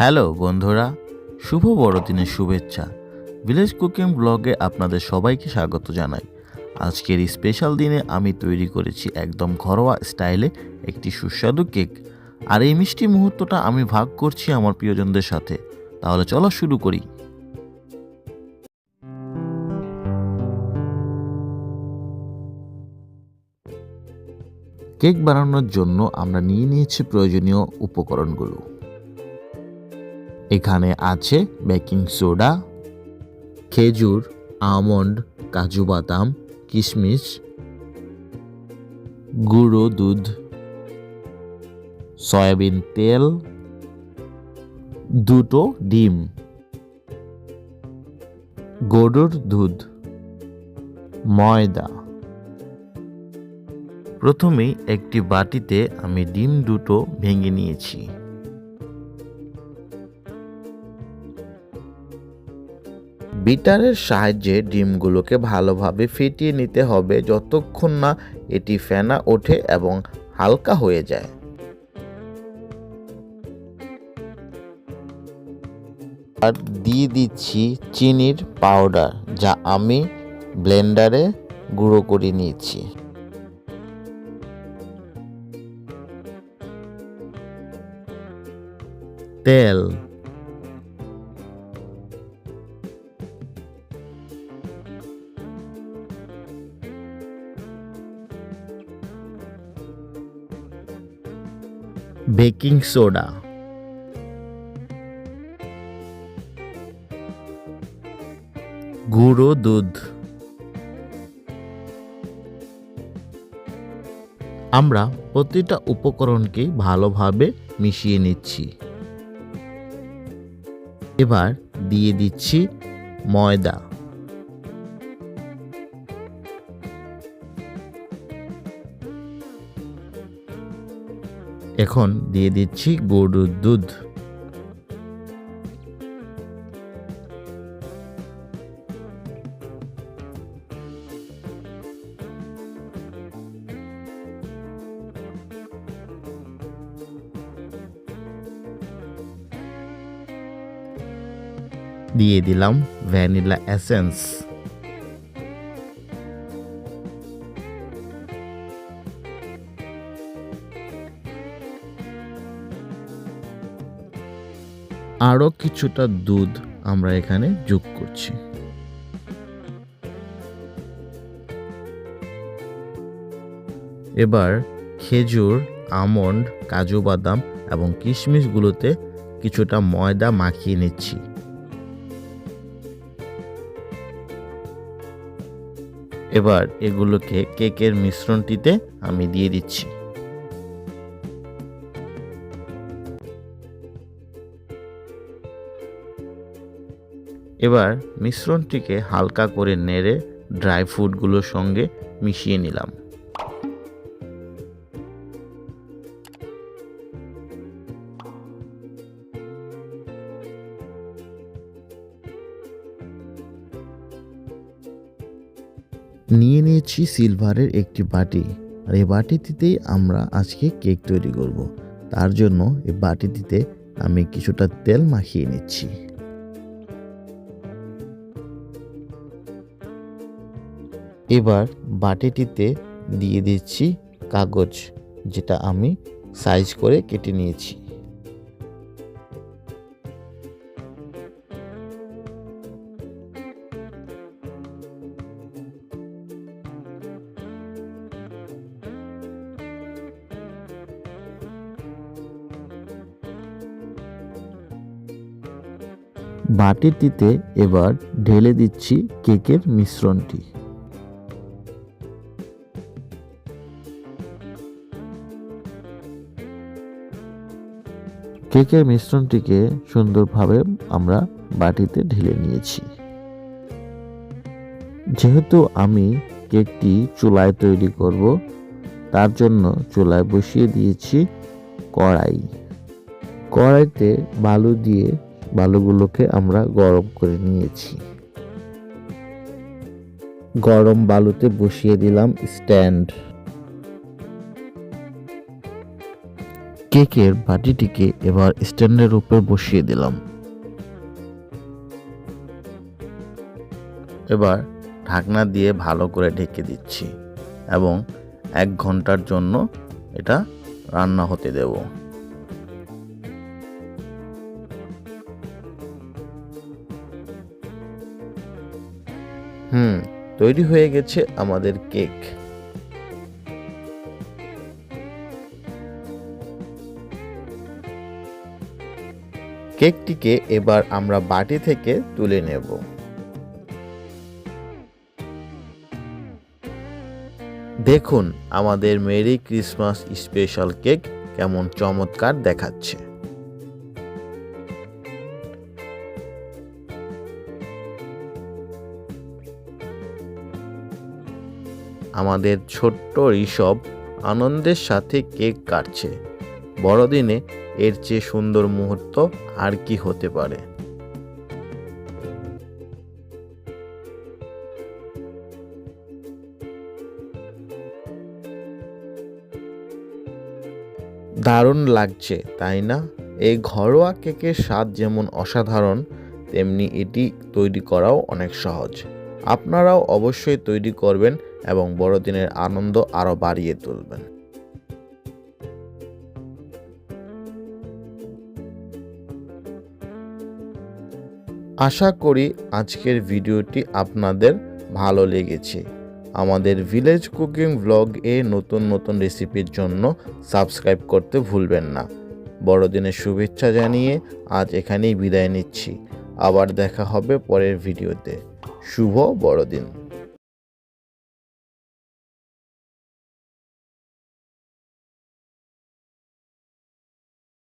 Hello বন্ধুরা, শুভ বড়দিনের শুভেচ্ছা। ভিলেজ কুকিং ব্লগে আপনাদের সবাইকে স্বাগত জানাই। আজকের এই স্পেশাল দিনে আমি তৈরি করেছি একদম ঘরোয়া স্টাইলে একটি সুস্বাদু কেক। আর এই মিষ্টি মুহূর্তটা আমি ভাগ করছি আমার প্রিয়জনদের সাথে। তাহলে চলো শুরু করি। কেক বানানোর জন্য আমরা নিয়ে নিয়েছি প্রয়োজনীয় উপকরণগুলো। এখানে আছে বেকিং সোডা, খেজুর, আমন্ড, কাজু বাদাম, কিশমিশ, গুঁড়ো দুধ, সয়াবিন তেল, দুটো ডিম, গরুর দুধ, ময়দা। প্রথমেই একটি বাটিতে আমি ডিম দুটো ভেঙে নিয়েছি। বিটারের সাহায্যে ডিমগুলোকে ভালোভাবে ফেটিয়ে নিতে হবে যতক্ষণ না এটি ফেনা ওঠে এবং হালকা হয়ে যায়। আর দিয়ে দিচ্ছি চিনির পাউডার, যা আমি ব্লেন্ডারে গুঁড়ো করে নিয়েছি। তেল, বেকিং সোডা, গুঁড়ো দুধ। আমরা প্রতিটা উপকরণকে ভালোভাবে মিশিয়ে নিচ্ছি। এবার দিয়ে দিচ্ছি ময়দা, এখন দিয়ে দিচ্ছি গরুর দুধ, দিয়ে দিলাম ভ্যানিলা এসেন্স, আরও কিছুটা দুধ আমরা এখানে যোগ করছি। এবার খেজুর, আমন্ড, কাজু বাদাম এবং কিশমিশগুলোতে কিছুটা ময়দা মাখিয়ে নিচ্ছি। এবার এগুলোকে কেকের মিশ্রণটিতে আমি দিয়ে দিচ্ছি। এবার মিশ্রণটিকে হালকা করে নেড়ে ড্রাই ফ্রুটগুলোর সঙ্গে মিশিয়ে নিলাম। নিয়ে নিয়েছি সিলভারের একটি বাটি, আর এই বাটিটিতেই আমরা আজকে কেক তৈরি করব। তার জন্য এই বাটিটিতে আমি কিছুটা তেল মাখিয়ে নিচ্ছি। এবার বাটিটিতে দিয়ে দিচ্ছি কাগজ, যেটা আমি সাইজ করে কেটে নিয়েছি। বাটিটিতে এবার ঢেলে দিচ্ছি কেকের মিশ্রণটি। কেকের মিশ্রণটিকে সুন্দরভাবে আমরা বাটিতে ঢেলে নিয়েছি। যেহেতু আমি কেকটি চুলায় তৈরি করব, তার জন্য চুলায় বসিয়ে দিয়েছি কড়াই। কড়াইতে বালু দিয়ে বালুগুলোকে আমরা গরম করে নিয়েছি। গরম বালুতে বসিয়ে দিলাম স্ট্যান্ড। কেকের বাটিটিকে এবার স্ট্যান্ডের উপর বসিয়ে দিলাম। এবার ঢাকনা দিয়ে ভালো করে ঢেকে দিচ্ছি এবং 1 ঘন্টার জন্য এটা রান্না হতে দেব। তৈরি হয়ে গেছে আমাদের কেক। কেকটিকে এবার আমরা বাটি থেকে তুলে নেব। দেখুন আমাদের মেরি ক্রিসমাস স্পেশাল কেক কেমন চমৎকার দেখাচ্ছে। আমাদের ছোট্ট ঋষভ আনন্দের সাথে কেক কাটছে। বড়দিনে এর চেয়ে সুন্দর মুহূর্ত আর কি হতে পারে। দারুণ লাগছে তাই না? এই ঘরোয়া কেকের স্বাদ যেমন অসাধারণ, তেমনি এটি তৈরি করাও অনেক সহজ। আপনারাও অবশ্যই তৈরি করবেন এবং বড়দিনের আনন্দ আরও বাড়িয়ে তুলবেন। আশা করি আজকের ভিডিওটি আপনাদের ভালো লেগেছে। আমাদের ভিলেজ কুকিং ব্লগ নতুন নতুন রেসিপির জন্য সাবস্ক্রাইব করতে ভুলবেন না। বড়দিনের শুভেচ্ছা জানিয়ে আজ এখানেই বিদায় নিচ্ছি। আবার দেখা হবে পরের ভিডিওতে। শুভ বড়দিন।